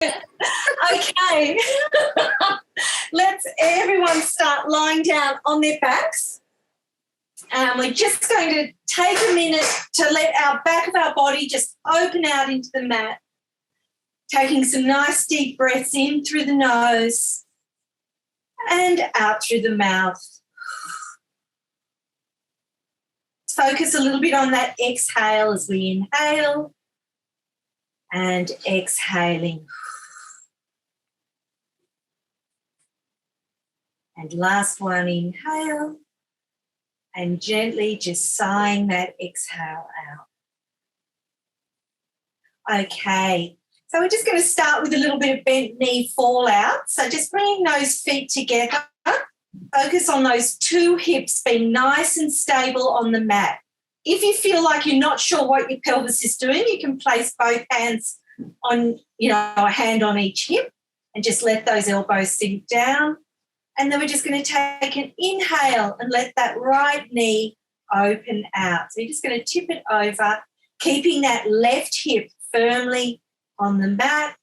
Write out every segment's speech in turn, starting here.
Okay. Let's everyone start lying down on their backs. We're just going to take a minute to let our back of our body just open out into the mat, taking some nice deep breaths in through the nose and out through the mouth. Focus a little bit on that exhale as we inhale and exhaling. And last one, inhale and gently just sighing that exhale out. Okay, so we're just going to start with a little bit of bent knee fallout. So just bringing those feet together. Focus on those two hips being nice and stable on the mat. If you feel like you're not sure what your pelvis is doing, you can place both hands on, a hand on each hip and just let those elbows sink down. And then we're just going to take an inhale and let that right knee open out. So you're just going to tip it over, keeping that left hip firmly on the mat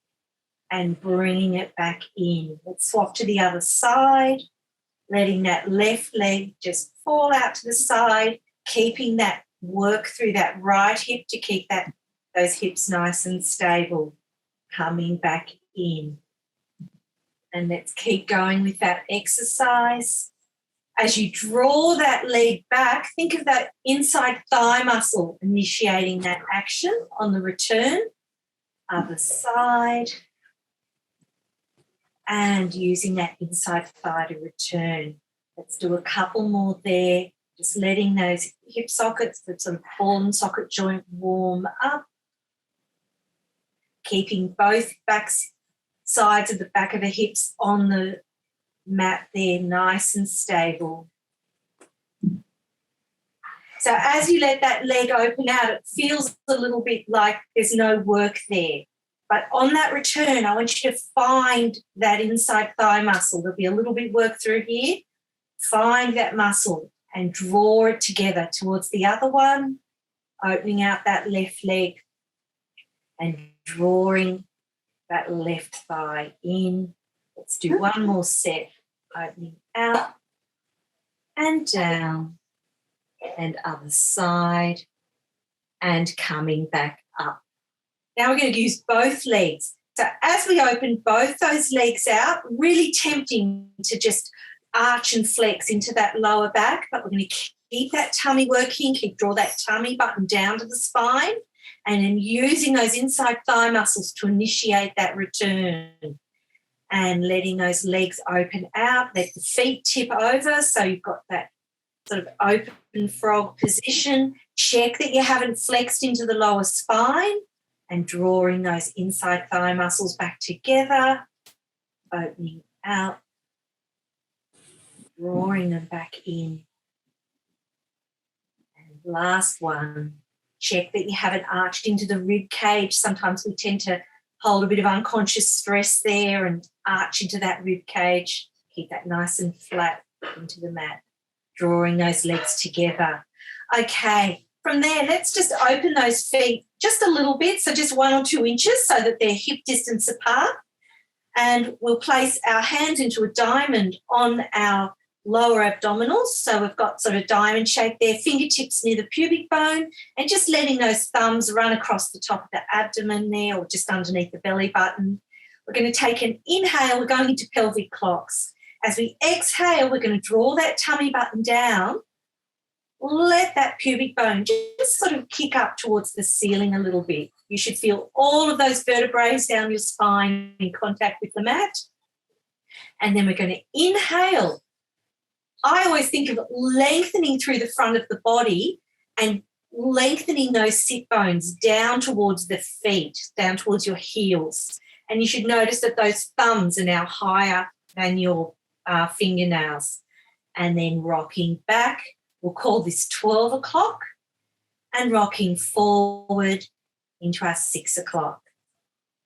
and bringing it back in. Let's swap to the other side, letting that left leg just fall out to the side, keeping that work through that right hip to keep those hips nice and stable, coming back in. And let's keep going with that exercise. As you draw that leg back, think of that inside thigh muscle initiating that action on the return. Other side. And using that inside thigh to return. Let's do a couple more there. Just letting those hip sockets, that sort of ball and socket joint, warm up. Keeping both sides of the back of the hips on the mat there, nice and stable. So as you let that leg open out, it feels a little bit like there's no work there. But on that return, I want you to find that inside thigh muscle. There'll be a little bit work through here. Find that muscle and draw it together towards the other one, opening out that left leg and drawing that left thigh in. Let's do one more set. Opening out and down and other side and coming back up. Now we're going to use both legs. So as we open both those legs out, really tempting to just arch and flex into that lower back, but we're going to keep that tummy working, draw that tummy button down to the spine, and then using those inside thigh muscles to initiate that return and letting those legs open out. Let the feet tip over so you've got that sort of open frog position. Check that you haven't flexed into the lower spine and drawing those inside thigh muscles back together, opening out, drawing them back in. And last one. Check that you haven't arched into the rib cage. Sometimes we tend to hold a bit of unconscious stress there and arch into that rib cage. Keep that nice and flat into the mat, drawing those legs together. Okay, from there, let's just open those feet just a little bit, so just 1 or 2 inches so that they're hip distance apart. And we'll place our hands into a diamond on our lower abdominals. So we've got sort of diamond shape there, fingertips near the pubic bone, and just letting those thumbs run across the top of the abdomen there or just underneath the belly button. We're going to take an inhale. We're going into pelvic clocks. As we exhale, we're going to draw that tummy button down. Let that pubic bone just sort of kick up towards the ceiling a little bit. You should feel all of those vertebrae down your spine in contact with the mat. And then we're going to inhale. I always think of lengthening through the front of the body and lengthening those sit bones down towards the feet, down towards your heels. And you should notice that those thumbs are now higher than your fingernails. And then rocking back, we'll call this 12 o'clock, and rocking forward into our 6 o'clock.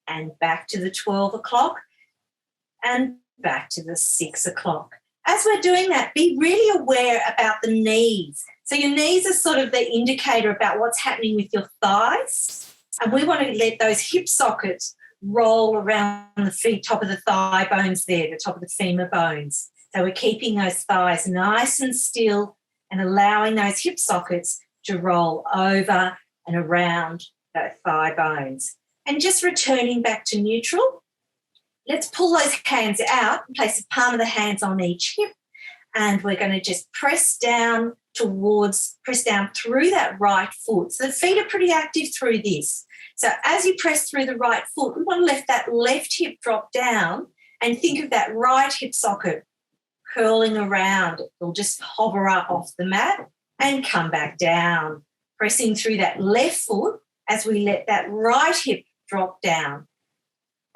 And back to the 12 o'clock and back to the 6 o'clock. As we're doing that, be really aware about the knees. So your knees are sort of the indicator about what's happening with your thighs. And we want to let those hip sockets roll around the feet, top of the thigh bones there, the top of the femur bones. So we're keeping those thighs nice and still and allowing those hip sockets to roll over and around those thigh bones. And just returning back to neutral, let's pull those hands out and place the palm of the hands on each hip. And we're going to just press down through that right foot. So the feet are pretty active through this. So as you press through the right foot, we want to let that left hip drop down and think of that right hip socket curling around. It'll just hover up off the mat and come back down, pressing through that left foot as we let that right hip drop down.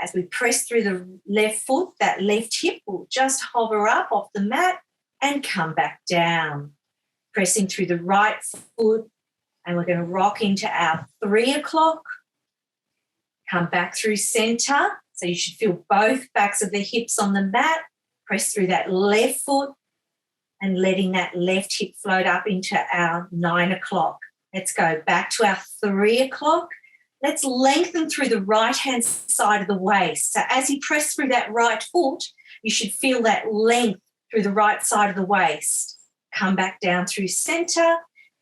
As we press through the left foot, that left hip will just hover up off the mat and come back down. Pressing through the right foot, and we're going to rock into our 3 o'clock. Come back through centre. So you should feel both backs of the hips on the mat. Press through that left foot and letting that left hip float up into our 9 o'clock. Let's go back to our 3 o'clock. Let's lengthen through the right-hand side of the waist. So as you press through that right foot, you should feel that length through the right side of the waist. Come back down through centre,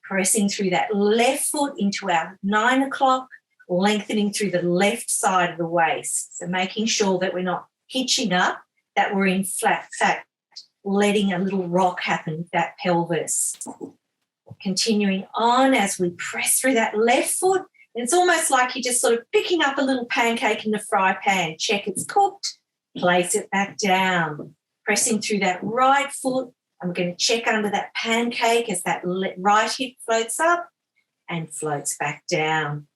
pressing through that left foot into our 9 o'clock, lengthening through the left side of the waist. So making sure that we're not hitching up, that we're in flat, letting a little rock happen with that pelvis. Continuing on as we press through that left foot. It's almost like you're just sort of picking up a little pancake in the fry pan. Check it's cooked, place it back down. Pressing through that right foot. I'm going to check under that pancake as that right hip floats up and floats back down.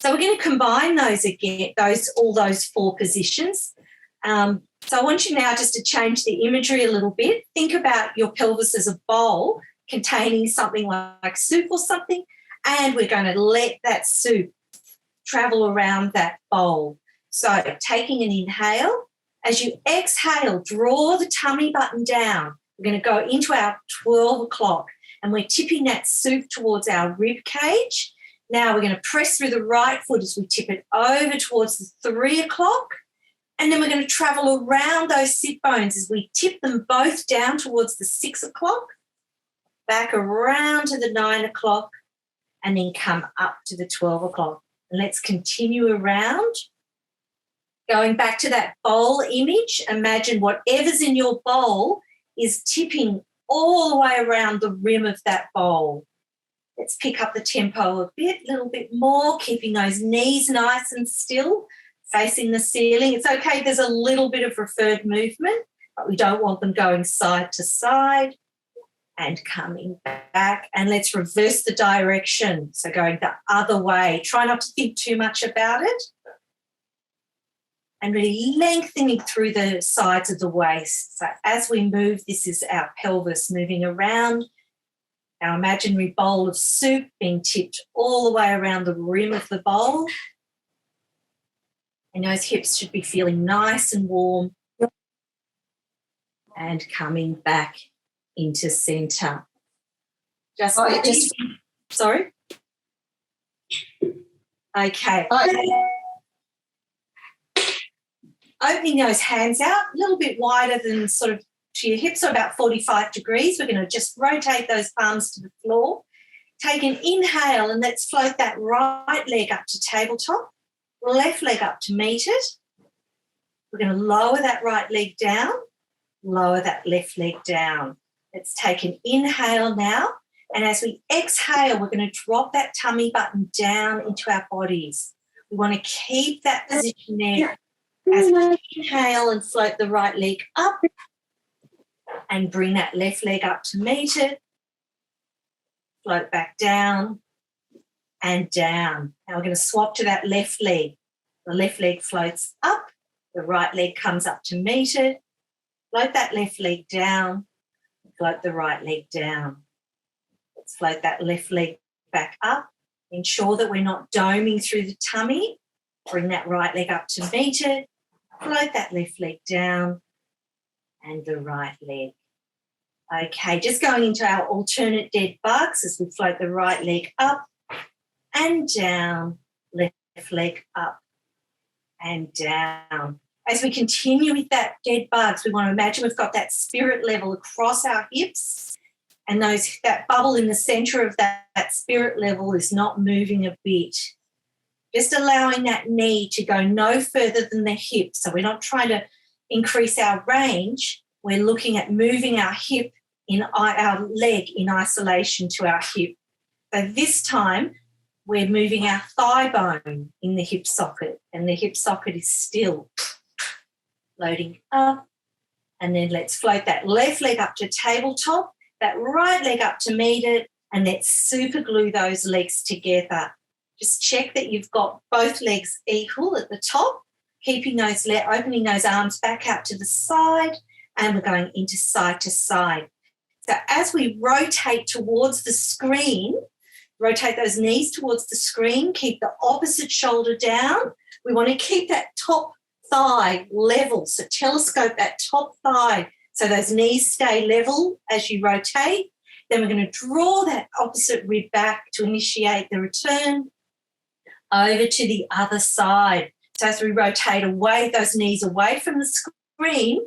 So we're going to combine those again, all those 4 positions. So I want you now just to change the imagery a little bit. Think about your pelvis as a bowl containing something like soup or something, and we're going to let that soup travel around that bowl. So taking an inhale. As you exhale, draw the tummy button down. We're going to go into our 12 o'clock and we're tipping that soup towards our rib cage. Now we're going to press through the right foot as we tip it over towards the 3 o'clock. And then we're going to travel around those sit bones as we tip them both down towards the 6 o'clock, back around to the 9 o'clock, and then come up to the 12 o'clock. And let's continue around. Going back to that bowl image, imagine whatever's in your bowl is tipping all the way around the rim of that bowl. Let's pick up the tempo a little bit more, keeping those knees nice and still, facing the ceiling. It's okay, there's a little bit of referred movement, but we don't want them going side to side and coming back. And let's reverse the direction, so going the other way. Try not to think too much about it. And really lengthening through the sides of the waist. So as we move, this is our pelvis moving around, our imaginary bowl of soup being tipped all the way around the rim of the bowl. And those hips should be feeling nice and warm. And coming back into centre. Sorry? Okay. Opening those hands out a little bit wider than sort of to your hips, so about 45 degrees. We're going to just rotate those palms to the floor. Take an inhale and let's float that right leg up to tabletop, left leg up to meet it. We're going to lower that right leg down, lower that left leg down. Let's take an inhale now. And as we exhale, we're going to drop that tummy button down into our bodies. We want to keep that position there. As we inhale and float the right leg up and bring that left leg up to meet it. Float back down and down. Now we're going to swap to that left leg. The left leg floats up. The right leg comes up to meet it. Float that left leg down. Float the right leg down. Let's float that left leg back up. Ensure that we're not doming through the tummy. Bring that right leg up to meet it. Float that left leg down and the right leg. Okay, just going into our alternate dead bugs as we float the right leg up and down, left leg up and down. As we continue with that dead bugs, we want to imagine we've got that spirit level across our hips, and that bubble in the centre of that spirit level is not moving a bit. Just allowing that knee to go no further than the hip. So we're not trying to increase our range. We're looking at moving our leg in isolation to our hip. So this time we're moving our thigh bone in the hip socket, and the hip socket is still. Loading up, and then let's float that left leg up to tabletop, that right leg up to meet it, and let's super glue those legs together. Just check that you've got both legs equal at the top, keeping opening those arms back out to the side, and we're going into side to side. So as we rotate towards the screen, rotate those knees towards the screen, keep the opposite shoulder down. We want to keep that top thigh level, so telescope that top thigh so those knees stay level as you rotate. Then we're going to draw that opposite rib back to initiate the return over to the other side. So as we rotate away, those knees away from the screen,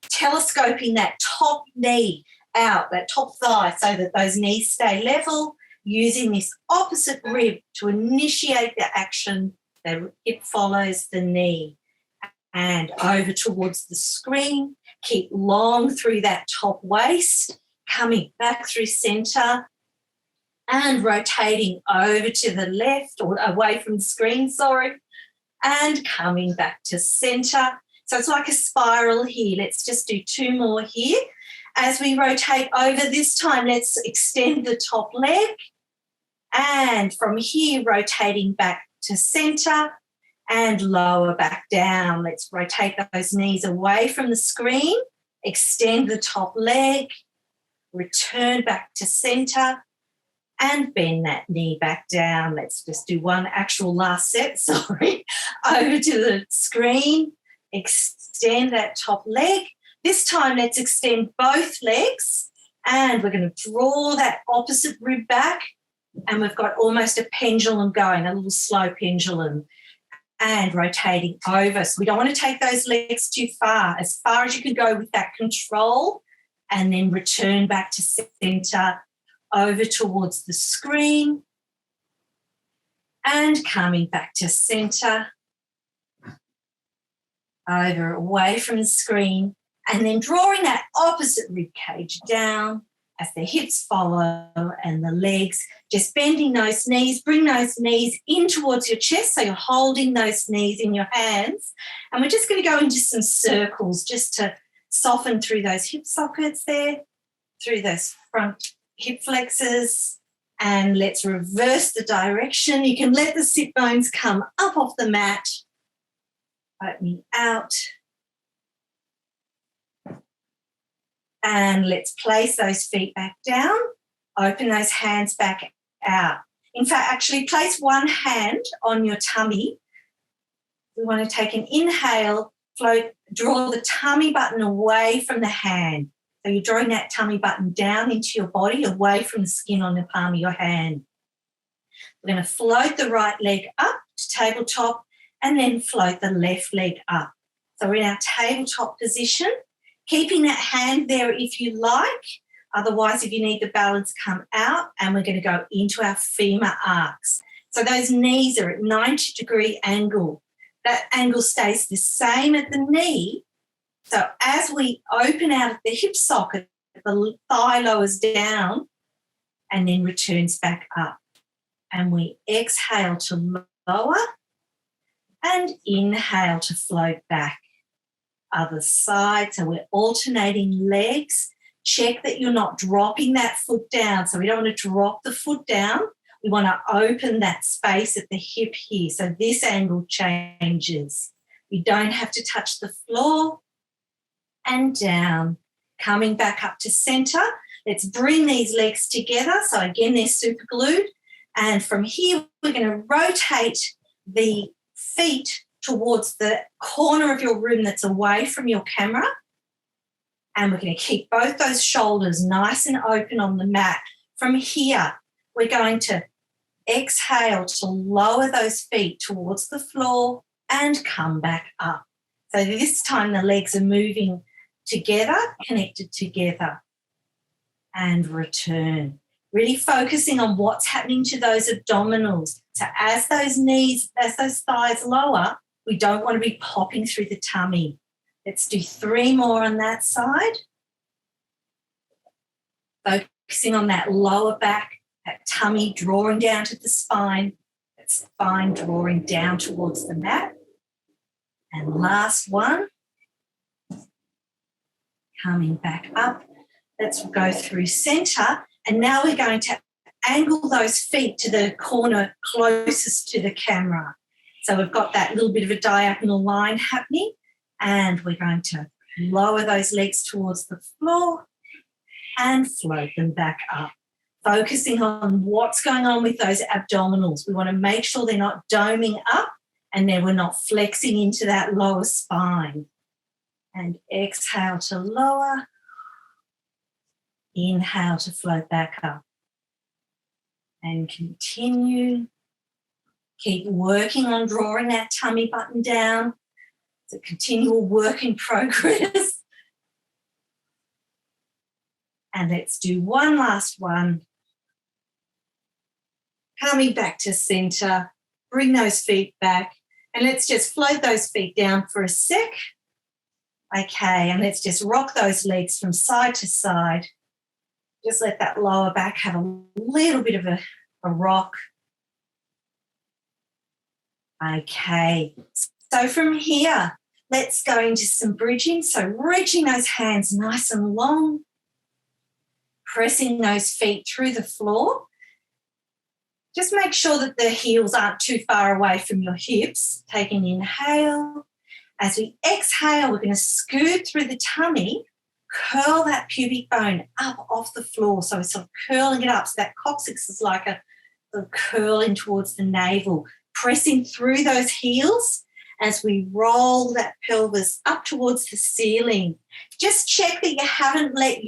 telescoping that top knee out, that top thigh, so that those knees stay level, using this opposite rib to initiate the action. The hip follows the knee. And over towards the screen, keep long through that top waist, coming back through centre and rotating over to the left or away from the screen, and coming back to centre. So it's like a spiral here. Let's just do 2 more here. As we rotate over this time, let's extend the top leg, and from here, rotating back to centre, and lower back down. Let's rotate those knees away from the screen, extend the top leg, return back to centre, and bend that knee back down. Let's just do one actual last set, over to the screen, extend that top leg. This time, let's extend both legs, and we're going to draw that opposite rib back, and we've got almost a pendulum going, a little slow pendulum. And rotating over. So we don't want to take those legs too far as you can go with that control, and then return back to centre, over towards the screen, and coming back to centre, over away from the screen, and then drawing that opposite rib cage down as the hips follow and the legs, just bending those knees, bring those knees in towards your chest, so you're holding those knees in your hands. And we're just going to go into some circles just to soften through those hip sockets there, through those front hip flexors, and let's reverse the direction. You can let the sit bones come up off the mat, opening out. And let's place those feet back down, open those hands back out. In fact, actually place one hand on your tummy. We want to take an inhale, float, draw the tummy button away from the hand. So you're drawing that tummy button down into your body, away from the skin on the palm of your hand. We're going to float the right leg up to tabletop, and then float the left leg up. So we're in our tabletop position. Keeping that hand there if you like. Otherwise, if you need the balance, come out, and we're going to go into our femur arcs. So those knees are at 90-degree angle. That angle stays the same at the knee. So as we open out of the hip socket, the thigh lowers down and then returns back up. And we exhale to lower and inhale to float back. Other side, so we're alternating legs. Check that you're not dropping that foot down. So we don't want to drop the foot down. We want to open that space at the hip here. So this angle changes. You don't have to touch the floor. And down, coming back up to centre. Let's bring these legs together. So again, they're super glued. And from here, we're going to rotate the feet towards the corner of your room that's away from your camera. And we're going to keep both those shoulders nice and open on the mat. From here, we're going to exhale to lower those feet towards the floor and come back up. So this time the legs are moving together, connected together, and return. Really focusing on what's happening to those abdominals. So as those thighs lower, we don't want to be popping through the tummy. Let's do 3 more on that side. Focusing on that lower back, that tummy drawing down to the spine, that spine drawing down towards the mat. And last one. Coming back up. Let's go through centre. And now we're going to angle those feet to the corner closest to the camera. So we've got that little bit of a diagonal line happening, and we're going to lower those legs towards the floor and float them back up, focusing on what's going on with those abdominals. We want to make sure they're not doming up and then we're not flexing into that lower spine. And exhale to lower. Inhale to float back up. And continue. Keep working on drawing that tummy button down. It's a continual work in progress. And let's do one last one. Coming back to centre. Bring those feet back. And let's just float those feet down for a sec. Okay, and let's just rock those legs from side to side. Just let that lower back have a little bit of a rock. Okay, so from here, let's go into some bridging. So reaching those hands nice and long, pressing those feet through the floor. Just make sure that the heels aren't too far away from your hips. Take an inhale. As we exhale, we're going to scoot through the tummy, curl that pubic bone up off the floor. So we're sort of curling it up so that coccyx is like a curling towards the navel, pressing through those heels as we roll that pelvis up towards the ceiling. Just check that you haven't let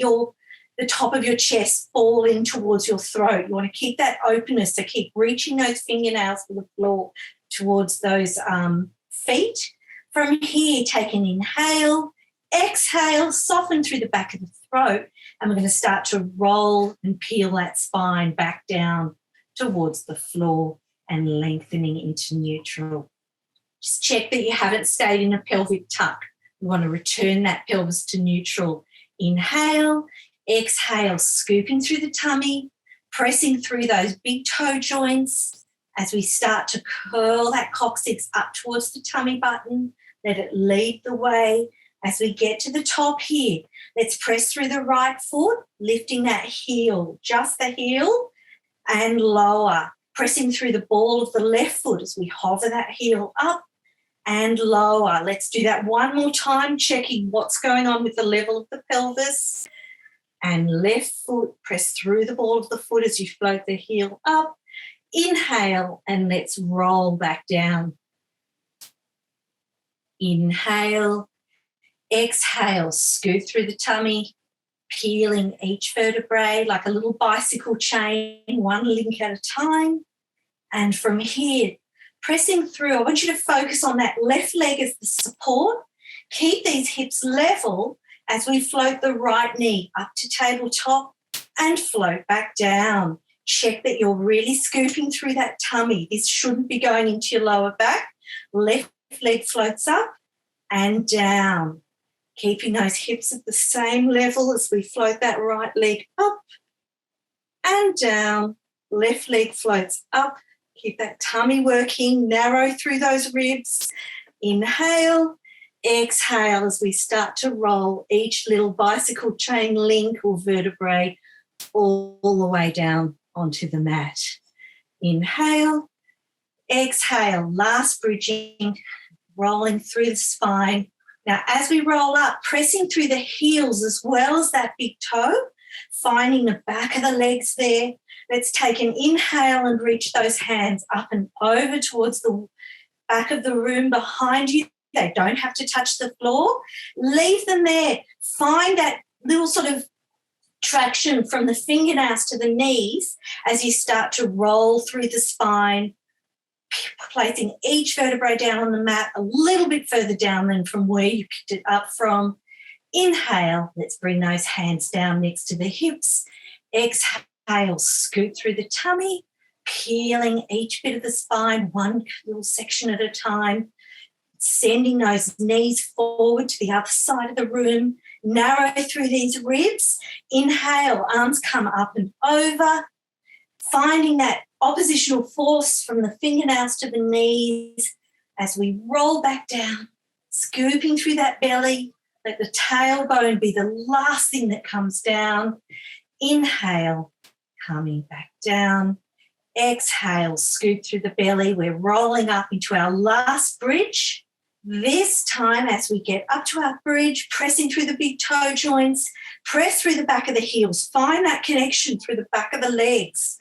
the top of your chest fall in towards your throat. You want to keep that openness, so keep reaching those fingernails for the floor towards those feet. From here, take an inhale, exhale, soften through the back of the throat, and we're going to start to roll and peel that spine back down towards the floor and lengthening into neutral. Just check that you haven't stayed in a pelvic tuck. We want to return that pelvis to neutral. Inhale, exhale, scooping through the tummy, pressing through those big toe joints as we start to curl that coccyx up towards the tummy button. Let it lead the way. As we get to the top here, let's press through the right foot, lifting that heel, just the heel, and lower, pressing through the ball of the left foot as we hover that heel up and lower. Let's do that one more time, checking what's going on with the level of the pelvis. And left foot, press through the ball of the foot as you float the heel up. Inhale, and let's roll back down. Inhale, exhale, scoot through the tummy, peeling each vertebrae like a little bicycle chain, one link at a time. And from here, pressing through, I want you to focus on that left leg as the support. Keep these hips level as we float the right knee up to tabletop and float back down. Check that you're really scooping through that tummy. This shouldn't be going into your lower back. Left leg floats up and down, keeping those hips at the same level as we float that right leg up and down. Left leg floats up. Keep that tummy working, narrow through those ribs. Inhale, exhale as we start to roll each little bicycle chain link or vertebrae all the way down onto the mat. Inhale, exhale, last bridging, rolling through the spine. Now, as we roll up, pressing through the heels as well as that big toe, finding the back of the legs there. Let's take an inhale and reach those hands up and over towards the back of the room behind you. They don't have to touch the floor. Leave them there. Find that little sort of traction from the fingernails to the knees as you start to roll through the spine, placing each vertebrae down on the mat a little bit further down than from where you picked it up from. Inhale, let's bring those hands down next to the hips. Exhale, scoot through the tummy, peeling each bit of the spine, one little section at a time, sending those knees forward to the other side of the room, narrow through these ribs. Inhale, arms come up and over, finding that oppositional force from the fingernails to the knees as we roll back down, scooping through that belly. Let the tailbone be the last thing that comes down. Inhale, coming back down. Exhale, scoop through the belly. We're rolling up into our last bridge. This time, as we get up to our bridge, pressing through the big toe joints, press through the back of the heels. Find that connection through the back of the legs.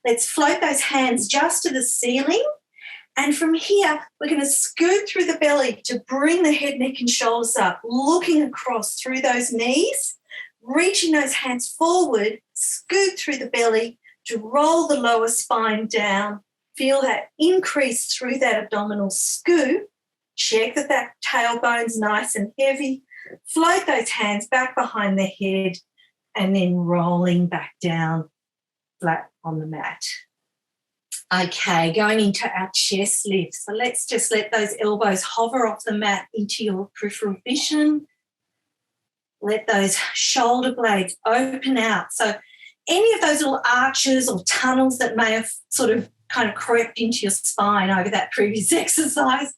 Let's float those hands just to the ceiling. And from here, we're going to scoot through the belly to bring the head, neck, and shoulders up, looking across through those knees, reaching those hands forward, scoot through the belly to roll the lower spine down. Feel that increase through that abdominal scoop. Check that that tailbone's nice and heavy. Float those hands back behind the head and then rolling back down flat on the mat. Okay, going into our chest lift. So let's just let those elbows hover off the mat into your peripheral vision. Let those shoulder blades open out. So any of those little arches or tunnels that may have sort of kind of crept into your spine over that previous exercise,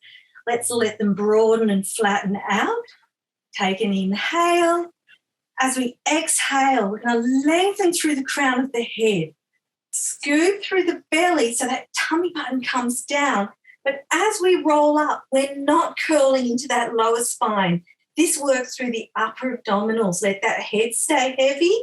let's let them broaden and flatten out. Take an inhale. As we exhale, we're going to lengthen through the crown of the head. Scoop through the belly so that tummy button comes down. But as we roll up, we're not curling into that lower spine. This works through the upper abdominals. Let that head stay heavy.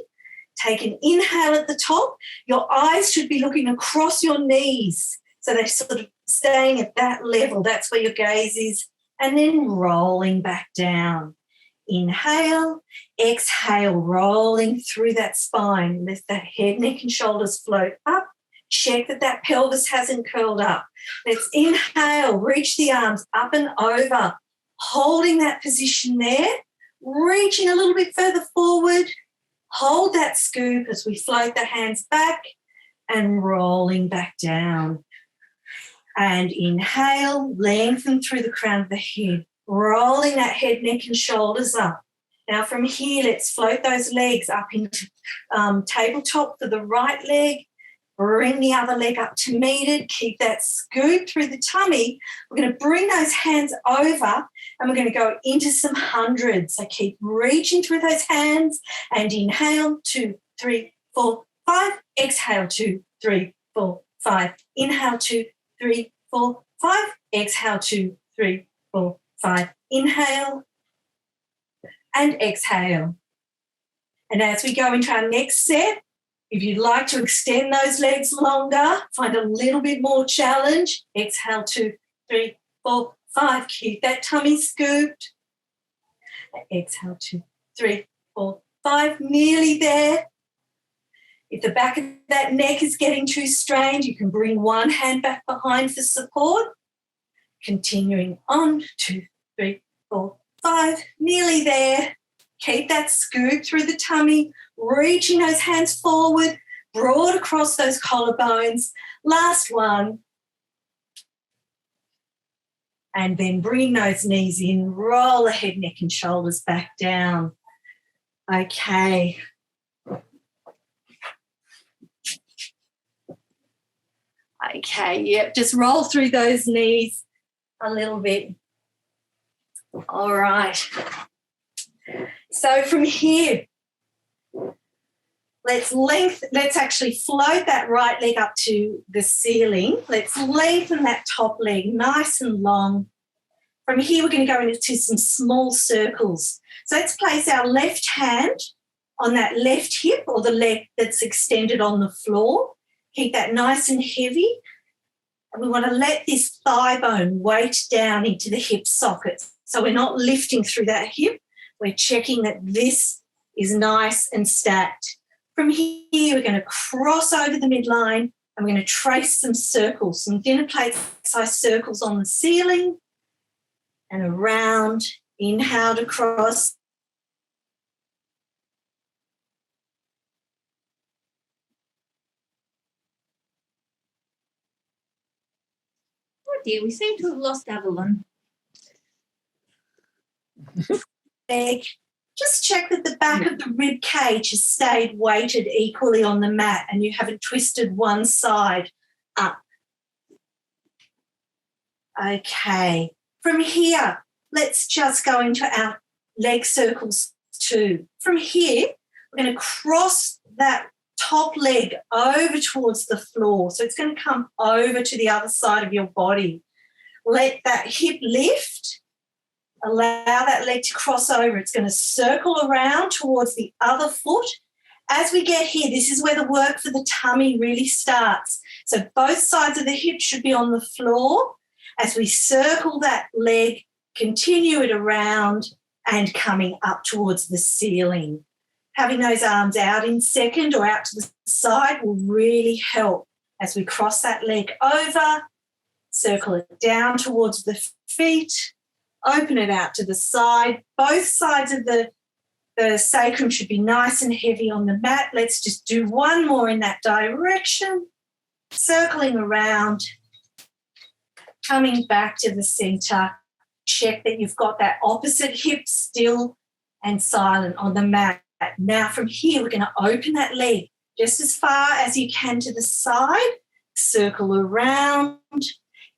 Take an inhale at the top. Your eyes should be looking across your knees. So they're sort of staying at that level. That's where your gaze is. And then rolling back down. Inhale, exhale, rolling through that spine. Let that head, neck, and shoulders float up. Check that that pelvis hasn't curled up. Let's inhale, reach the arms up and over, holding that position there, reaching a little bit further forward. Hold that scoop as we float the hands back and rolling back down. And inhale, lengthen through the crown of the head, rolling that head, neck, and shoulders up. Now from here, let's float those legs up into tabletop for the right leg. Bring the other leg up to meet it. Keep that scoop through the tummy. We're going to bring those hands over and we're going to go into some hundreds. So keep reaching through those hands and inhale, 2, 3, 4, 5. Exhale, 2, 3, 4, 5. Inhale, 2, 3, 4, 5. Exhale, 2, 3, 4, 5. Inhale and exhale. And as we go into our next set, if you'd like to extend those legs longer, find a little bit more challenge. Exhale, 2, 3, 4, 5. Keep that tummy scooped. Exhale, 2, 3, 4, 5. Nearly there. If the back of that neck is getting too strained, you can bring one hand back behind for support. Continuing on, 2, 3, 4, 5. Nearly there. Keep that scoop through the tummy, reaching those hands forward, broad across those collarbones. Last one. And then bring those knees in, roll the head, neck, and shoulders back down. Okay. Okay, yep, just roll through those knees a little bit. All right. So from here, let's actually float that right leg up to the ceiling. Let's lengthen that top leg nice and long. From here, we're going to go into some small circles. So let's place our left hand on that left hip or the leg that's extended on the floor. Keep that nice and heavy. And we want to let this thigh bone weight down into the hip socket. So we're not lifting through that hip. We're checking that this is nice and stacked. From here, we're going to cross over the midline, I'm going to trace some circles, some dinner plate size circles on the ceiling and around. Inhale to cross. Oh dear, we seem to have lost Avalon. Leg. Just check that the back of the rib cage has stayed weighted equally on the mat and you haven't twisted one side up. Okay. From here, let's just go into our leg circles too. From here, we're going to cross that top leg over towards the floor. So it's going to come over to the other side of your body. Let that hip lift. Allow that leg to cross over. It's going to circle around towards the other foot. As we get here, this is where the work for the tummy really starts. So both sides of the hip should be on the floor. As we circle that leg, continue it around and coming up towards the ceiling. Having those arms out in second or out to the side will really help as we cross that leg over, circle it down towards the feet, open it out to the side. Both sides of the sacrum should be nice and heavy on the mat. Let's just do one more in that direction, circling around, coming back to the centre. Check that you've got that opposite hip still and silent on the mat. Now from here, we're going to open that leg just as far as you can to the side, circle around.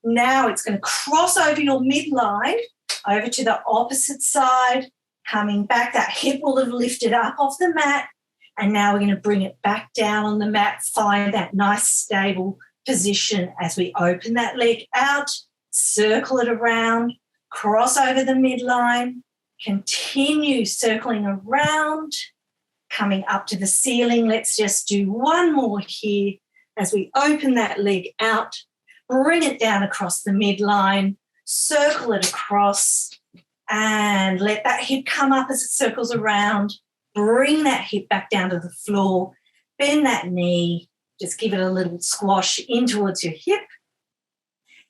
Now it's going to cross over your midline, over to the opposite side, coming back. That hip will have lifted up off the mat, and now we're going to bring it back down on the mat, find that nice stable position as we open that leg out, circle it around, cross over the midline, continue circling around, coming up to the ceiling. Let's just do one more here as we open that leg out, bring it down across the midline, circle it across, and let that hip come up as it circles around. Bring that hip back down to the floor, bend that knee, just give it a little squash in towards your hip,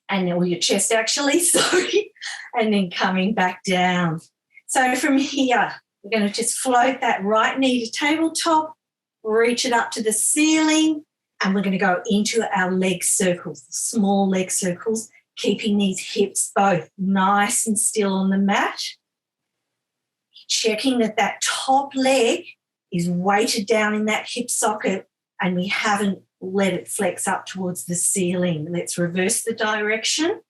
and or your chest actually, sorry, and then coming back down. So from here, we're going to just float that right knee to tabletop, reach it up to the ceiling, and we're going to go into our leg circles, small leg circles, keeping these hips both nice and still on the mat. Checking that that top leg is weighted down in that hip socket and we haven't let it flex up towards the ceiling. Let's reverse the direction.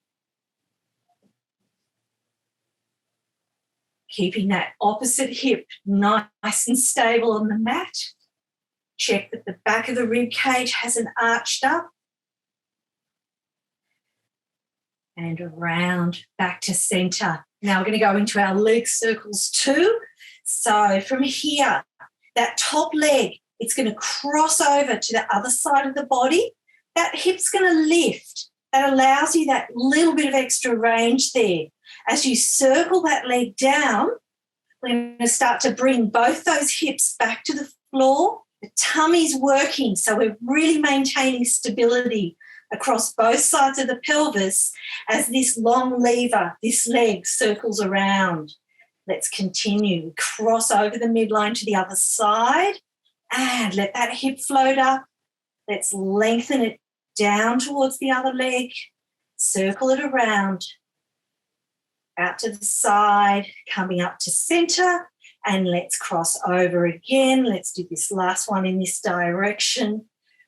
Keeping that opposite hip nice and stable on the mat. Check that the back of the rib cage hasn't arched up. And around back to centre. Now we're going to go into our leg circles too. So from here, that top leg, it's going to cross over to the other side of the body. That hip's going to lift. That allows you that little bit of extra range there. As you circle that leg down, we're going to start to bring both those hips back to the floor. The tummy's working, so we're really maintaining stability across both sides of the pelvis as this long lever, this leg circles around. Let's continue. Cross over the midline to the other side and let that hip float up. Let's lengthen it down towards the other leg. Circle it around. Out to the side, coming up to centre, and let's cross over again. Let's do this last one in this direction.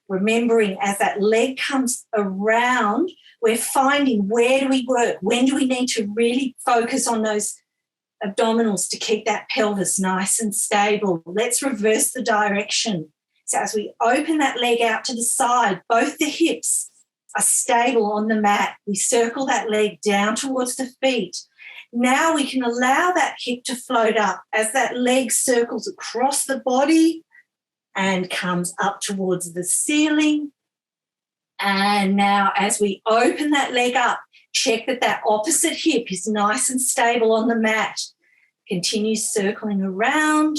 Remembering as that leg comes around, we're finding where do we work? When do we need to really focus on those abdominals to keep that pelvis nice and stable? Let's reverse the direction. So as we open that leg out to the side, both the hips are stable on the mat. We circle that leg down towards the feet. Now we can allow that hip to float up as that leg circles across the body and comes up towards the ceiling. And now as we open that leg up, check that that opposite hip is nice and stable on the mat. Continue circling around,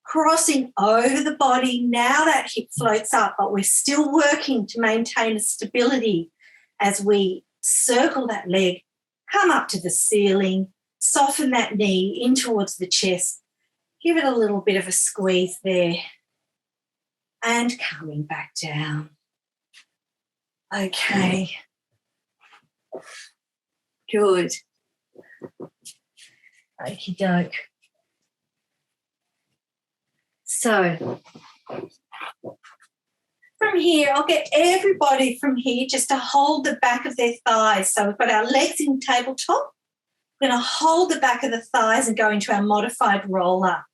crossing over the body. Now that hip floats up, but we're still working to maintain a stability as we circle that leg, come up to the ceiling, soften that knee in towards the chest, give it a little bit of a squeeze there, and coming back down. Okay. Good. Okie doke. So from here, I'll get everybody from here just to hold the back of their thighs. So we've got our legs in tabletop. We're going to hold the back of the thighs and go into our modified roll-up.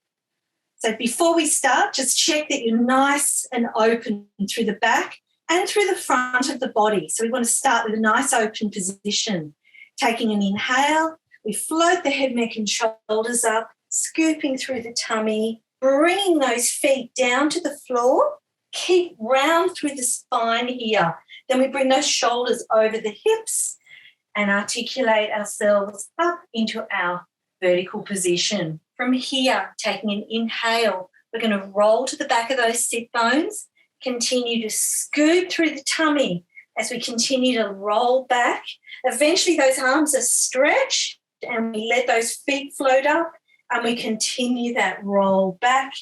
So before we start, just check that you're nice and open through the back and through the front of the body. So we want to start with a nice open position. Taking an inhale, we float the head, neck and shoulders up, scooping through the tummy, bringing those feet down to the floor. Keep round through the spine here. Then we bring those shoulders over the hips and articulate ourselves up into our vertical position. From here, taking an inhale, we're going to roll to the back of those sit bones, continue to scoop through the tummy as we continue to roll back. Eventually those arms are stretched and we let those feet float up and we continue that roll back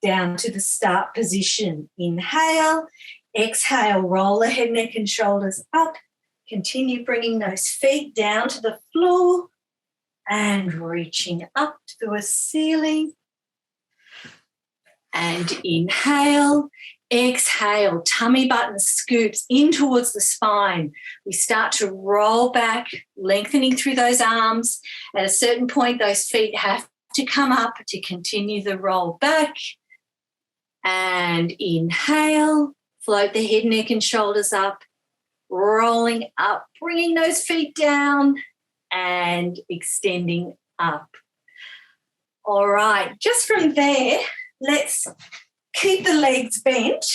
down to the start position. Inhale, exhale, roll the head, neck and shoulders up. Continue bringing those feet down to the floor and reaching up to the ceiling. And inhale, exhale, tummy button scoops in towards the spine. We start to roll back, lengthening through those arms. At a certain point, those feet have to come up to continue the roll back. And inhale, float the head, neck and shoulders up, rolling up, bringing those feet down and extending up. All right, just from there, let's keep the legs bent,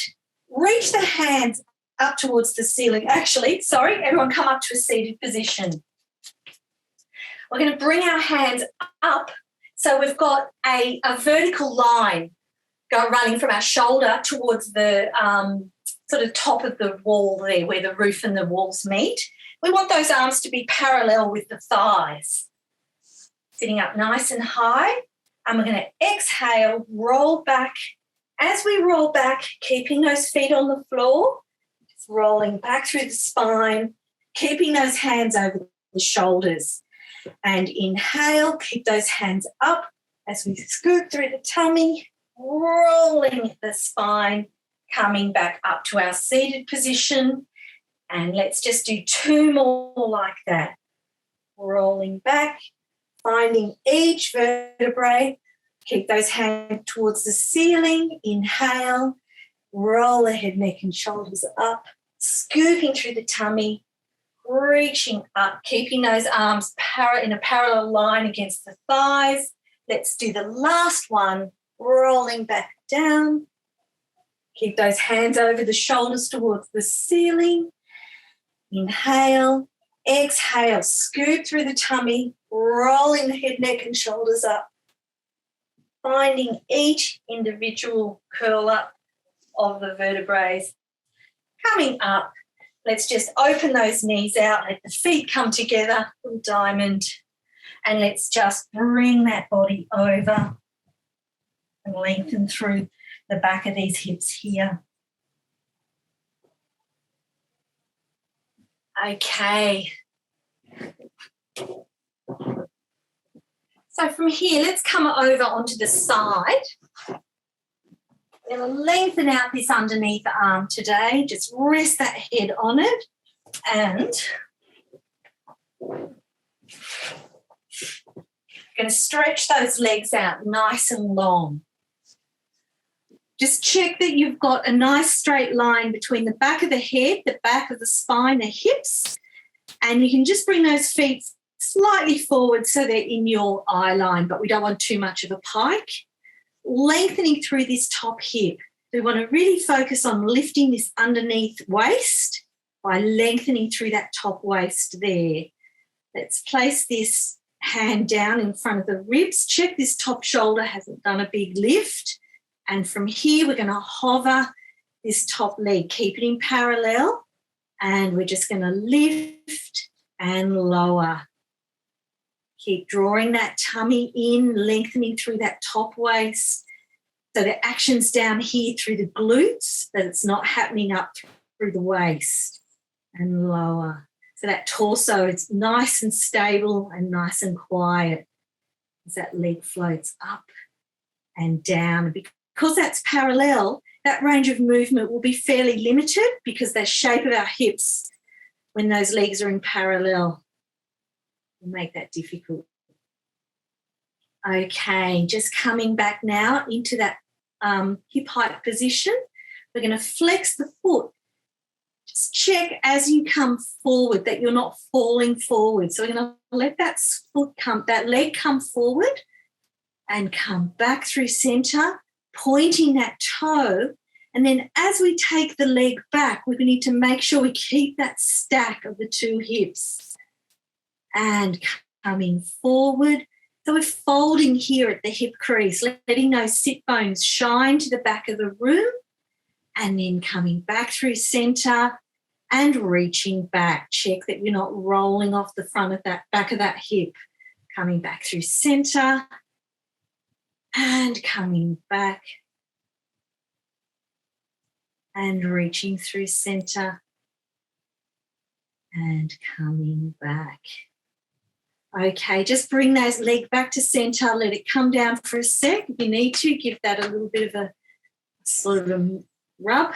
reach the hands up towards the ceiling. Actually, sorry, everyone come up to a seated position. We're going to bring our hands up so we've got a vertical line running from our shoulder towards the sort of top of the wall there where the roof and the walls meet. We want those arms to be parallel with the thighs. Sitting up nice and high, and we're going to exhale, roll back. As we roll back, keeping those feet on the floor, just rolling back through the spine, keeping those hands over the shoulders. And inhale, keep those hands up as we scoop through the tummy, rolling the spine, coming back up to our seated position. And let's just do 2 more like that. Rolling back, finding each vertebrae. Keep those hands towards the ceiling. Inhale, roll the head, neck and shoulders up, scooping through the tummy, reaching up, keeping those arms in a parallel line against the thighs. Let's do the last one, rolling back down. Keep those hands over the shoulders towards the ceiling. Inhale, exhale, scoop through the tummy, rolling the head, neck and shoulders up, finding each individual curl up of the vertebrae. Coming up, let's just open those knees out, let the feet come together, little diamond, and let's just bring that body over and lengthen through the back of these hips here. Okay. So from here, let's come over onto the side. We're going to lengthen out this underneath arm today. Just rest that head on it and going to stretch those legs out nice and long. Just check that you've got a nice straight line between the back of the head, the back of the spine, the hips, and you can just bring those feet slightly forward so they're in your eye line, but we don't want too much of a pike. Lengthening through this top hip. We want to really focus on lifting this underneath waist by lengthening through that top waist there. Let's place this hand down in front of the ribs. Check this top shoulder hasn't done a big lift. And from here, we're going to hover this top leg. Keep it in parallel. And we're just going to lift and lower. Keep drawing that tummy in, lengthening through that top waist. So the action's down here through the glutes, but it's not happening up through the waist. And lower. So that torso is nice and stable and nice and quiet as that leg floats up and down. Because that's parallel, that range of movement will be fairly limited because the shape of our hips when those legs are in parallel will make that difficult. Okay, just coming back now into that hip height position. We're going to flex the foot. Just check as you come forward that you're not falling forward. So we're going to let that leg come forward and come back through center, pointing that toe. And then as we take the leg back, we need to make sure we keep that stack of the two hips. And coming forward. So we're folding here at the hip crease, letting those sit bones shine to the back of the room. And then coming back through center and reaching back. Check that you're not rolling off the front of that back of that hip. Coming back through center and coming back and reaching through center and coming back. Okay, just bring those legs back to center. Let it come down for a sec. If you need to, give that a little bit of a sort of a rub.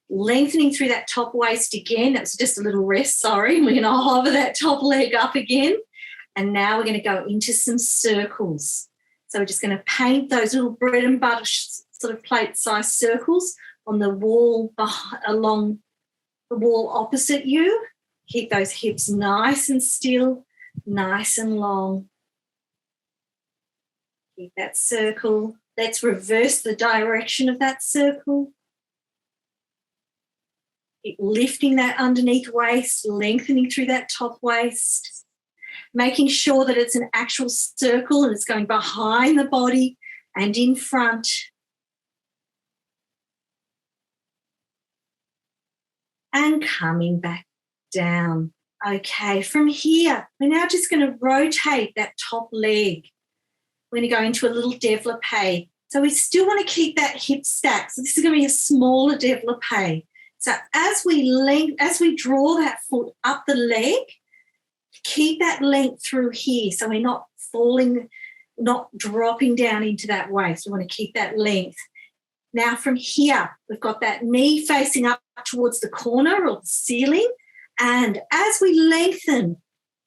Lengthening through that top waist again. That was just a little rest, sorry. We're going to hover that top leg up again. And now we're going to go into some circles. So we're just going to paint those little bread and butter sort of plate-sized circles on the wall, along the wall opposite you. Keep those hips nice and still, nice and long. Keep that circle. Let's reverse the direction of that circle. Keep lifting that underneath waist, lengthening through that top waist, making sure that it's an actual circle and it's going behind the body and in front. And coming back down. Okay, from here, we're now just going to rotate that top leg. We're going to go into a little développé. So we still want to keep that hip stack. So this is going to be a smaller développé. So as we draw that foot up the leg, keep that length through here so we're not falling, not dropping down into that waist. We want to keep that length. Now from here, we've got that knee facing up towards the corner or the ceiling. And as we lengthen,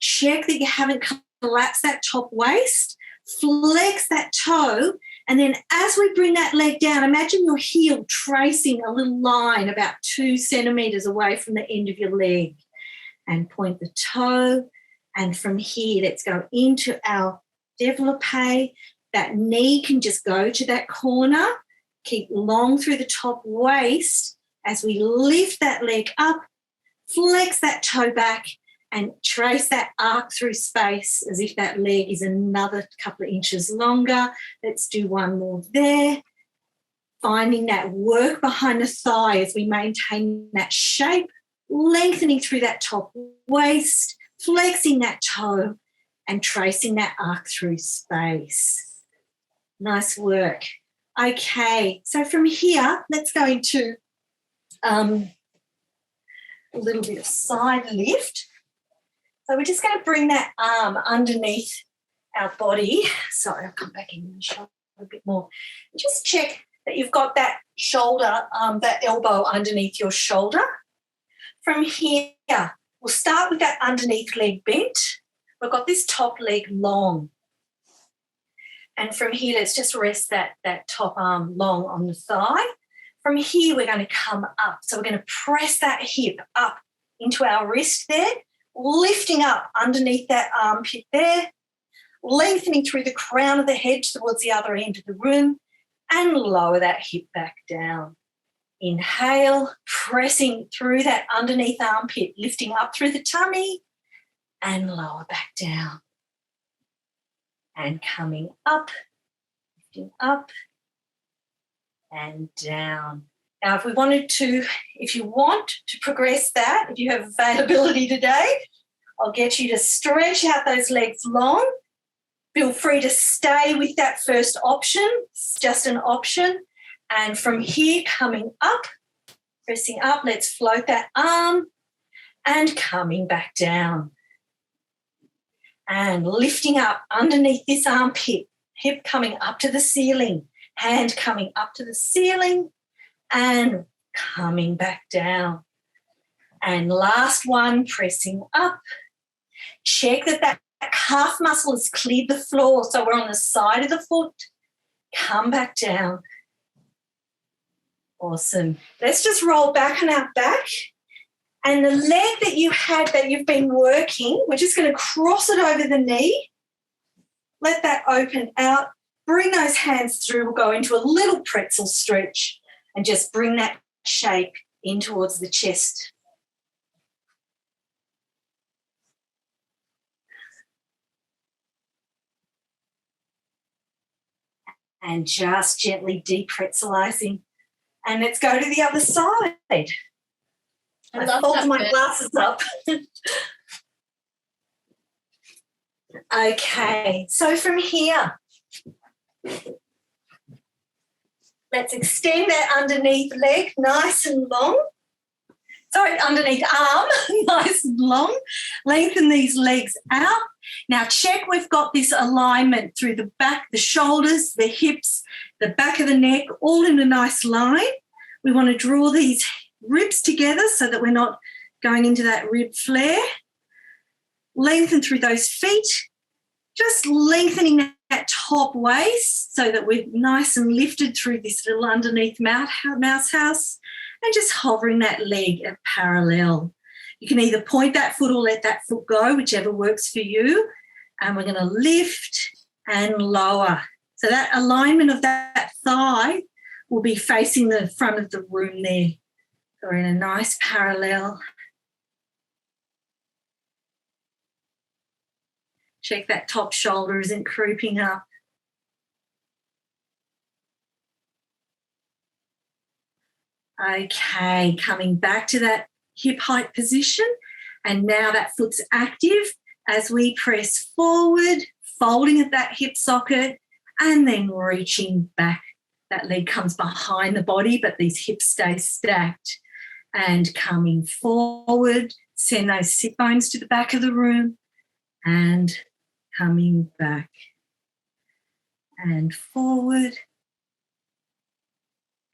check that you haven't collapsed that top waist, flex that toe, and then as we bring that leg down, imagine your heel tracing a little line about 2 centimetres away from the end of your leg. And point the toe. And from here, let's go into our développé. That knee can just go to that corner. Keep long through the top waist as we lift that leg up, flex that toe back and trace that arc through space as if that leg is another couple of inches longer. Let's do one more there. Finding that work behind the thigh as we maintain that shape, lengthening through that top waist, flexing that toe and tracing that arc through space. Nice work. Okay, so from here, let's go into a little bit of side lift. So we're just going to bring that arm underneath our body. Sorry, I'll come back in and show a bit more. Just check that you've got that shoulder, that elbow underneath your shoulder. From here, we'll start with that underneath leg bent. We've got this top leg long. And from here, let's just rest that top arm long on the thigh. From here, we're going to come up. So we're going to press that hip up into our wrist there, lifting up underneath that armpit there, lengthening through the crown of the head towards the other end of the room, and lower that hip back down. Inhale, pressing through that underneath armpit, lifting up through the tummy, and lower back down. and coming up, lifting up and down. Now, if you want to progress that, if you have availability today, I'll get you to stretch out those legs long. Feel free to stay with that first option. It's just an option. And from here, coming up, pressing up, let's float that arm and coming back down. And lifting up underneath this armpit, hip coming up to the ceiling, hand coming up to the ceiling and coming back down. And last one, pressing up. Check that calf muscle has cleared the floor, so we're on the side of the foot. Come back down. Awesome. Let's just roll back on our back. And the leg that you've been working, we're just going to cross it over the knee. Let that open out. Bring those hands through. We'll go into a little pretzel stretch and just bring that shape in towards the chest. And just gently de-pretzelizing. And let's go to the other side. I fold my glasses up. Okay, so from here, let's extend that underneath leg nice and long. Sorry, underneath arm, nice and long. Lengthen these legs out. Now check we've got this alignment through the back, the shoulders, the hips, the back of the neck, all in a nice line. We want to draw these ribs together so that we're not going into that rib flare. Lengthen through those feet, just lengthening that top waist so that we're nice and lifted through this little underneath mouse house, and just hovering that leg at parallel. You can either point that foot or let that foot go, whichever works for you. And we're going to lift and lower. So that alignment of that thigh will be facing the front of the room there. So we're in a nice parallel. Check that top shoulder isn't creeping up. Okay, coming back to that hip height position. And now that foot's active as we press forward, folding at that hip socket and then reaching back. That leg comes behind the body, but these hips stay stacked. And coming forward, send those sit bones to the back of the room and coming back and forward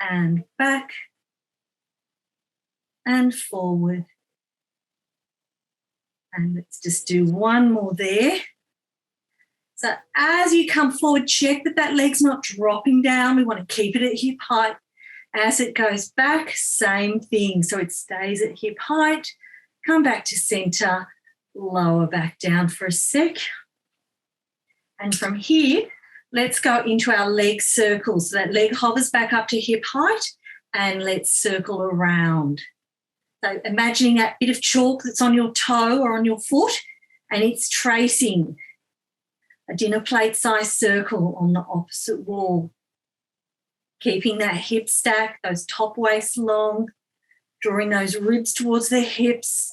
and back and forward. And let's just do one more there. So as you come forward, check that leg's not dropping down. We want to keep it at hip height. As it goes back, same thing. So it stays at hip height. Come back to center, lower back down for a sec. And from here, let's go into our leg circles. So that leg hovers back up to hip height and let's circle around. So imagining that bit of chalk that's on your toe or on your foot and it's tracing a dinner plate size circle on the opposite wall. Keeping that hip stack, those top waist long, drawing those ribs towards the hips.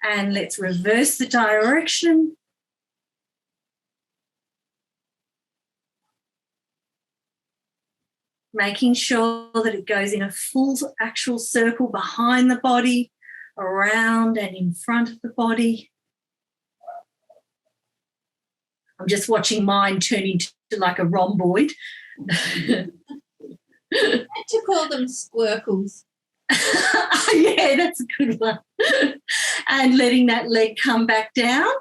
And let's reverse the direction. Making sure that it goes in a full actual circle behind the body, around and in front of the body. I'm just watching mine turn into like a rhomboid. I had to call them squircles. Yeah, that's a good one. And letting that leg come back down.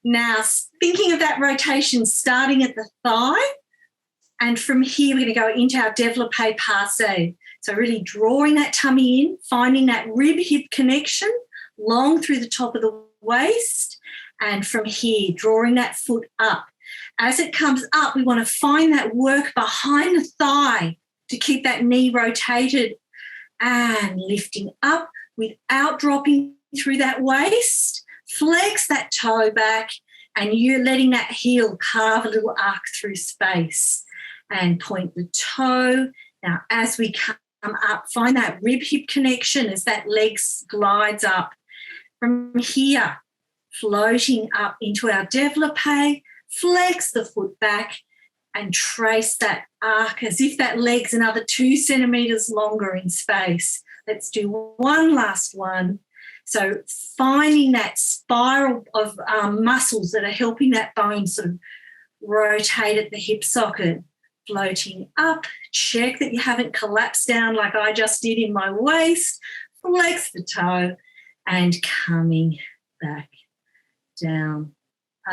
Now, thinking of that rotation starting at the thigh, and from here we're going to go into our développé passé. So really drawing that tummy in, finding that rib-hip connection long through the top of the waist, and from here drawing that foot up. As it comes up, we want to find that work behind the thigh to keep that knee rotated and lifting up without dropping through that waist. Flex that toe back, and you're letting that heel carve a little arc through space and point the toe. Now, as we come up, find that rib-hip connection as that leg glides up. From here, floating up into our développé, flex the foot back and trace that arc as if that leg's another 2 centimetres longer in space. Let's do one last one. So finding that spiral of muscles that are helping that bone sort of rotate at the hip socket, floating up, check that you haven't collapsed down like I just did in my waist, flex the toe and coming back down.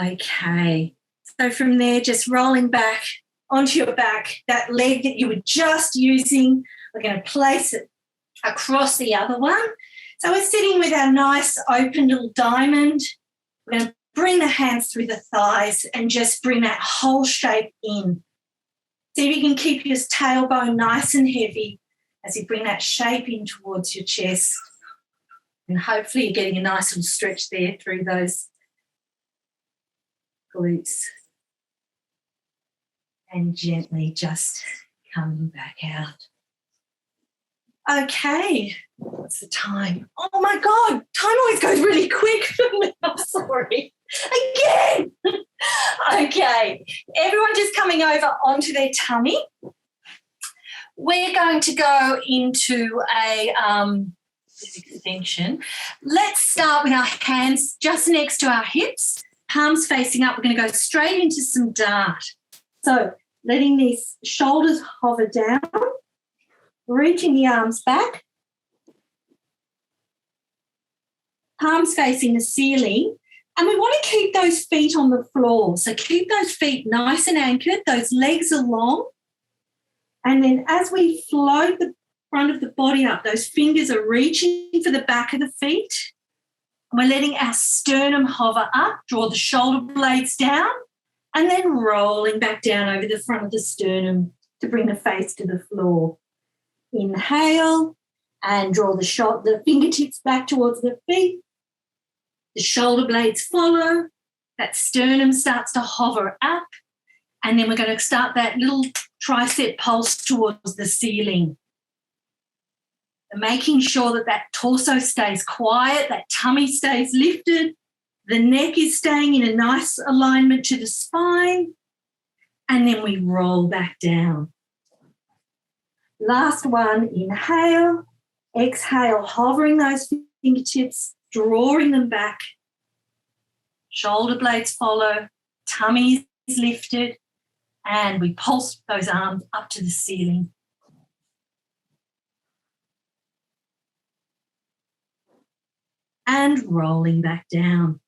Okay, so from there, just rolling back onto your back, that leg that you were just using, we're going to place it across the other one. So we're sitting with our nice open little diamond. We're going to bring the hands through the thighs and just bring that whole shape in. See if you can keep your tailbone nice and heavy as you bring that shape in towards your chest. And hopefully you're getting a nice little stretch there through those glutes. And gently just coming back out. Okay, what's the time? Oh my God, time always goes really quick. I'm sorry. Again. Okay, everyone just coming over onto their tummy. We're going to go into a extension. Let's start with our hands just next to our hips, palms facing up. We're going to go straight into some dart. So letting these shoulders hover down, reaching the arms back, palms facing the ceiling, and we want to keep those feet on the floor. So keep those feet nice and anchored, those legs are long, and then as we float the front of the body up, those fingers are reaching for the back of the feet. We're letting our sternum hover up, draw the shoulder blades down, and then rolling back down over the front of the sternum to bring the face to the floor. Inhale and draw the fingertips back towards the feet. The shoulder blades follow. That sternum starts to hover up. And then we're going to start that little tricep pulse towards the ceiling. And making sure that that torso stays quiet, that tummy stays lifted, the neck is staying in a nice alignment to the spine, and then we roll back down. Last one, inhale, exhale, hovering those fingertips, drawing them back. Shoulder blades follow, tummy is lifted, and we pulse those arms up to the ceiling. And rolling back down.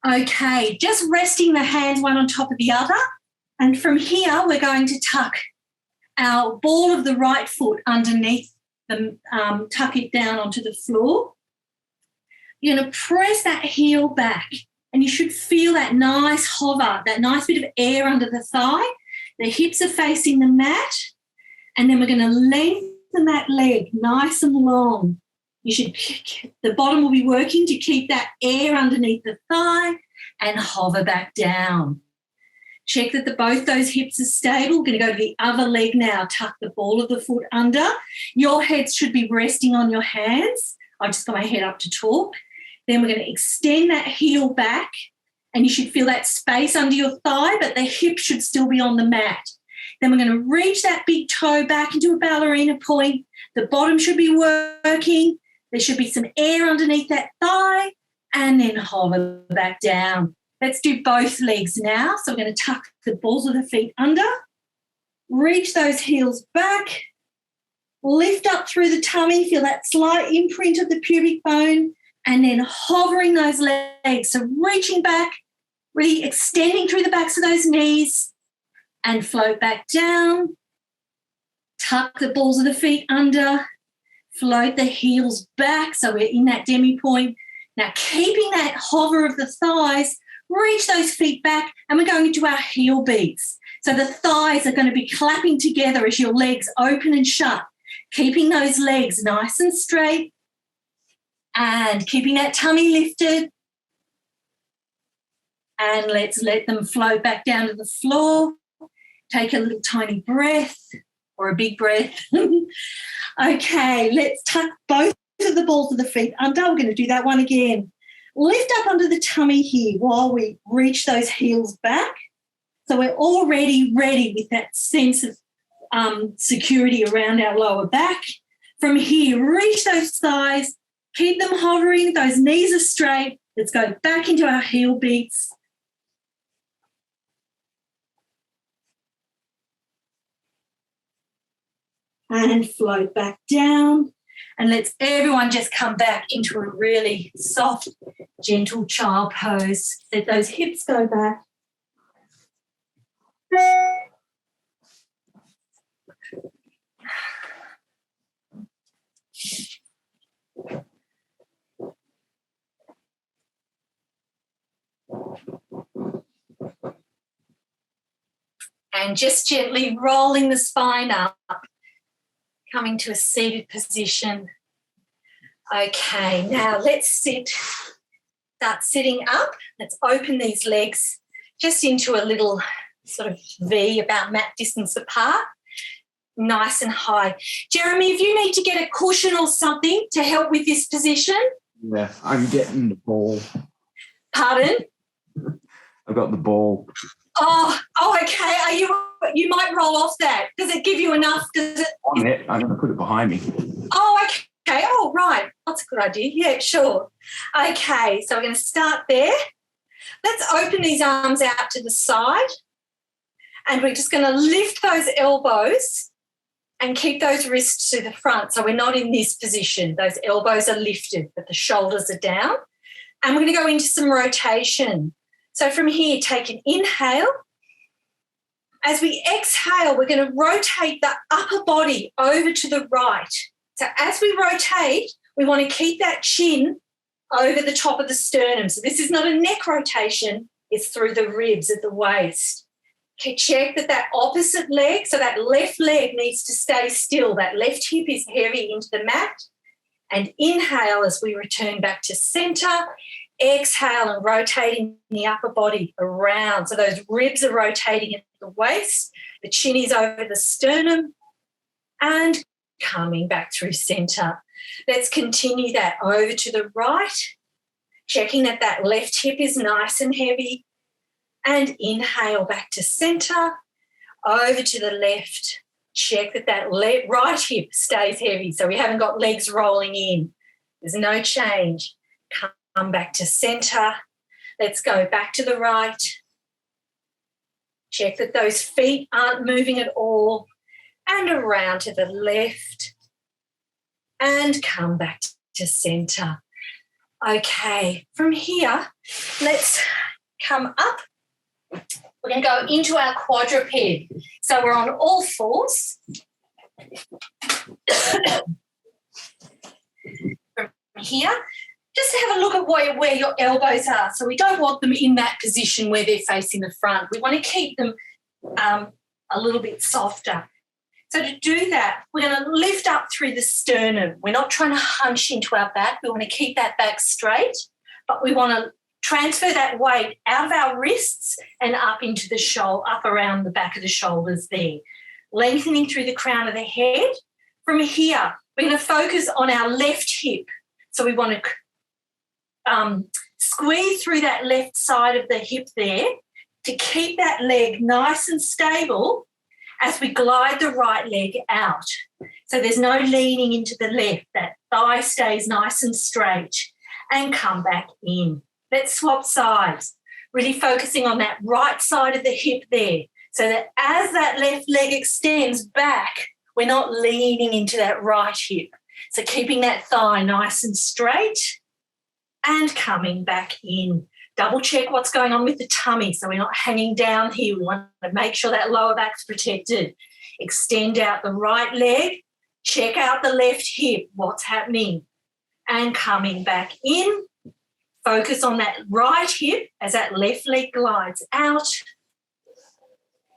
Okay, just resting the hands one on top of the other. And from here, we're going to tuck our ball of the right foot underneath tuck it down onto the floor. You're going to press that heel back, and you should feel that nice hover, that nice bit of air under the thigh. The hips are facing the mat, and then we're going to lengthen that leg nice and long. The bottom will be working to keep that air underneath the thigh and hover back down. Check that both those hips are stable. We're going to go to the other leg now. Tuck the ball of the foot under. Your head should be resting on your hands. I've just got my head up to talk. Then we're going to extend that heel back, and you should feel that space under your thigh, but the hip should still be on the mat. Then we're going to reach that big toe back into a ballerina point. The bottom should be working. There should be some air underneath that thigh, and then hover back down. Let's do both legs now. So we're going to tuck the balls of the feet under, reach those heels back, lift up through the tummy, feel that slight imprint of the pubic bone, and then hovering those legs. So reaching back, really extending through the backs of those knees, and float back down. Tuck the balls of the feet under, float the heels back, so we're in that demi point. Now, keeping that hover of the thighs, reach those feet back, and we're going into our heel beats. So the thighs are going to be clapping together as your legs open and shut, keeping those legs nice and straight and keeping that tummy lifted. And let's let them flow back down to the floor. Take a little tiny breath or a big breath. Okay, let's tuck both of the balls of the feet under. We're going to do that one again. Lift up under the tummy here while we reach those heels back. So we're already ready with that sense of security around our lower back. From here, reach those thighs, keep them hovering, those knees are straight. Let's go back into our heel beats. And float back down. And let's everyone just come back into a really soft, gentle child pose. Let those hips go back. And just gently rolling the spine up, coming to a seated position. Okay, now let's sit. Start sitting up. Let's open these legs just into a little sort of V about mat distance apart. Nice and high. Jeremy, if you need to get a cushion or something to help with this position. Yeah, I'm getting the ball. Pardon? I've got the ball. Oh, okay. You might roll off that. Does it give you enough? On it. I'm going to put it behind me. Oh, okay. Oh, right. That's a good idea. Yeah, sure. Okay, so we're going to start there. Let's open these arms out to the side, and we're just going to lift those elbows and keep those wrists to the front. So we're not in this position. Those elbows are lifted, but the shoulders are down. And we're going to go into some rotation. So from here, take an inhale. As we exhale, we're going to rotate the upper body over to the right. So as we rotate, we want to keep that chin over the top of the sternum. So this is not a neck rotation, it's through the ribs at the waist. Okay, check that opposite leg, so that left leg needs to stay still. That left hip is heavy into the mat. And inhale as we return back to center. Exhale and rotating the upper body around. So those ribs are rotating at the waist. The chin is over the sternum. And coming back through center. Let's continue that over to the right. Checking that left hip is nice and heavy. And inhale back to center. Over to the left. Check that right hip stays heavy. So we haven't got legs rolling in. There's no change. Come back to center. Let's go back to the right. Check that those feet aren't moving at all. And around to the left. And come back to center. Okay, from here, let's come up. We're going to go into our quadruped. So we're on all fours. From here, just have a look at where your elbows are. So we don't want them in that position where they're facing the front. We want to keep them a little bit softer. So to do that, we're going to lift up through the sternum. We're not trying to hunch into our back. We want to keep that back straight, but we want to transfer that weight out of our wrists and up into the shoulder, up around the back of the shoulders there. Lengthening through the crown of the head. From here, we're going to focus on our left hip. So we want to squeeze through that left side of the hip there to keep that leg nice and stable as we glide the right leg out. So there's no leaning into the left. That thigh stays nice and straight and come back in. Let's swap sides, really focusing on that right side of the hip there so that as that left leg extends back, we're not leaning into that right hip. So keeping that thigh nice and straight and coming back in. Double check what's going on with the tummy so we're not hanging down here. We want to make sure that lower back's protected. Extend out the right leg. Check out the left hip, what's happening. And coming back in. Focus on that right hip as that left leg glides out.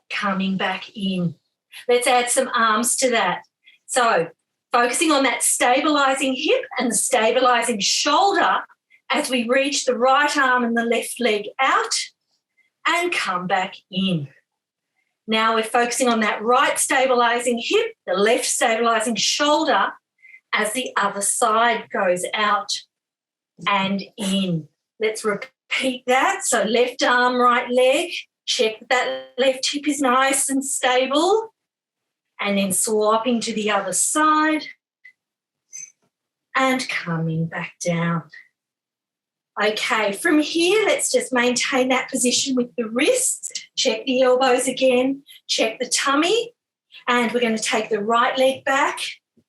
Coming back in. Let's add some arms to that. So focusing on that stabilising hip and the stabilising shoulder as we reach the right arm and the left leg out and come back in. Now we're focusing on that right stabilizing hip, the left stabilizing shoulder as the other side goes out and in. Let's repeat that. So left arm, right leg. Check that left hip is nice and stable. And then swapping to the other side and coming back down. Okay, from here, let's just maintain that position with the wrists. Check the elbows again. Check the tummy. And we're going to take the right leg back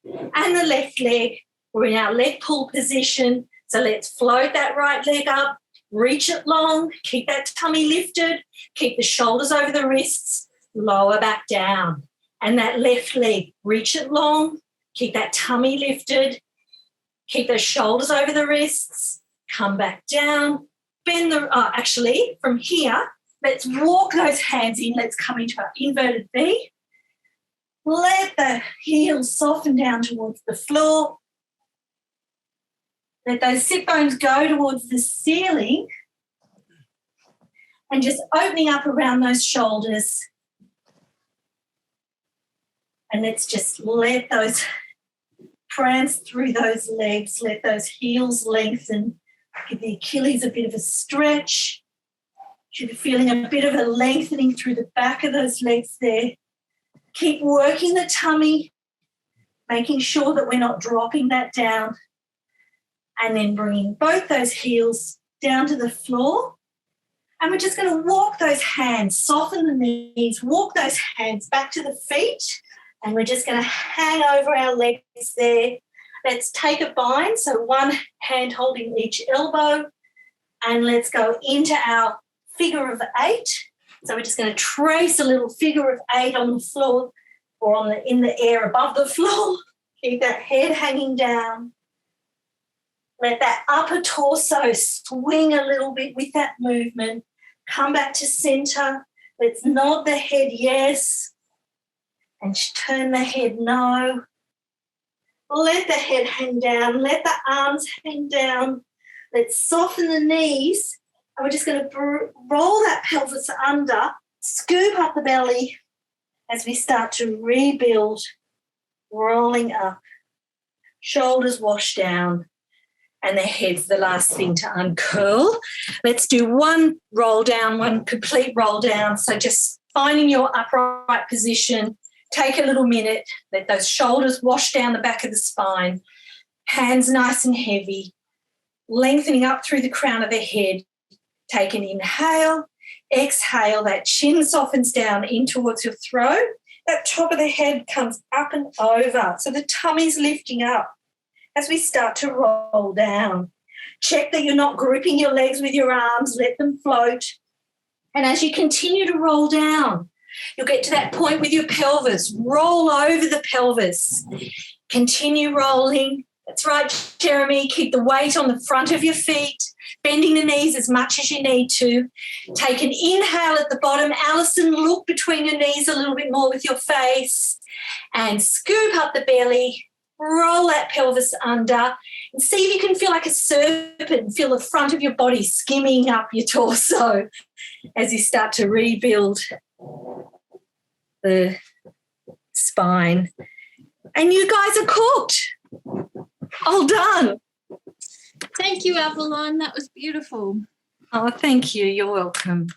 and the left leg. We're in our leg pull position. So let's float that right leg up, reach it long, keep that tummy lifted, keep the shoulders over the wrists, lower back down. And that left leg, reach it long, keep that tummy lifted, keep those shoulders over the wrists, come back down, bend actually from here, let's walk those hands in. Let's come into our inverted V. Let the heels soften down towards the floor. Let those sit bones go towards the ceiling and just opening up around those shoulders. And let's just let those prance through those legs, let those heels lengthen, give the Achilles a bit of a stretch. Should be feeling a bit of a lengthening through the back of those legs there. Keep working the tummy, making sure that we're not dropping that down. And then bringing both those heels down to the floor. And we're just going to walk those hands, soften the knees, walk those hands back to the feet. And we're just going to hang over our legs there. Let's take a bind, so one hand holding each elbow. And let's go into our figure of 8. So we're just going to trace a little figure of 8 on the floor or in the air above the floor. Keep that head hanging down. Let that upper torso swing a little bit with that movement. Come back to center. Let's nod the head yes and turn the head no. Let the head hang down. Let the arms hang down. Let's soften the knees. And we're just going to roll that pelvis under, scoop up the belly as we start to rebuild, rolling up. Shoulders wash down. And the head's the last thing to uncurl. Let's do one roll down, one complete roll down. So just finding your upright position. Take a little minute. Let those shoulders wash down the back of the spine. Hands nice and heavy. Lengthening up through the crown of the head. Take an inhale. Exhale. That chin softens down in towards your throat. That top of the head comes up and over. So the tummy's lifting up. As we start to roll down, check that you're not gripping your legs with your arms, let them float. And as you continue to roll down, you'll get to that point with your pelvis. Roll over the pelvis. Continue rolling. That's right, Jeremy. Keep the weight on the front of your feet, bending the knees as much as you need to. Take an inhale at the bottom. Alison, look between your knees a little bit more with your face and scoop up the belly. Roll that pelvis under and see if you can feel like a serpent, feel the front of your body skimming up your torso as you start to rebuild the spine. And you guys are cooked. All done. Thank you, Avalon. That was beautiful. Oh, thank you. You're welcome.